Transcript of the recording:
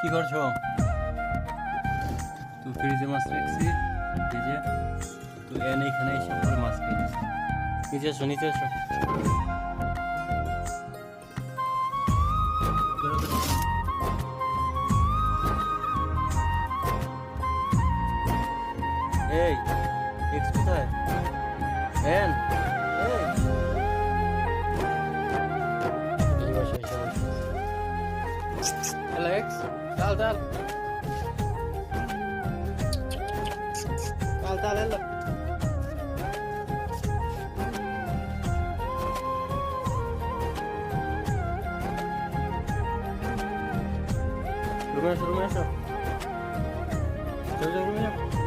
কি করছো? তো ফ্রিজে মাছ রাখছি, ফ্রিজে তো এনে এখানে এসে পরে মাছ খেয়েছি। নিচে এসো, নিচে এসো। এই এক্স কোথায়? এন এই অ্যালেক্স, চাল চাল চাল চাল এলো। রুমে আসো, রুমে আসো, রুমে যাও।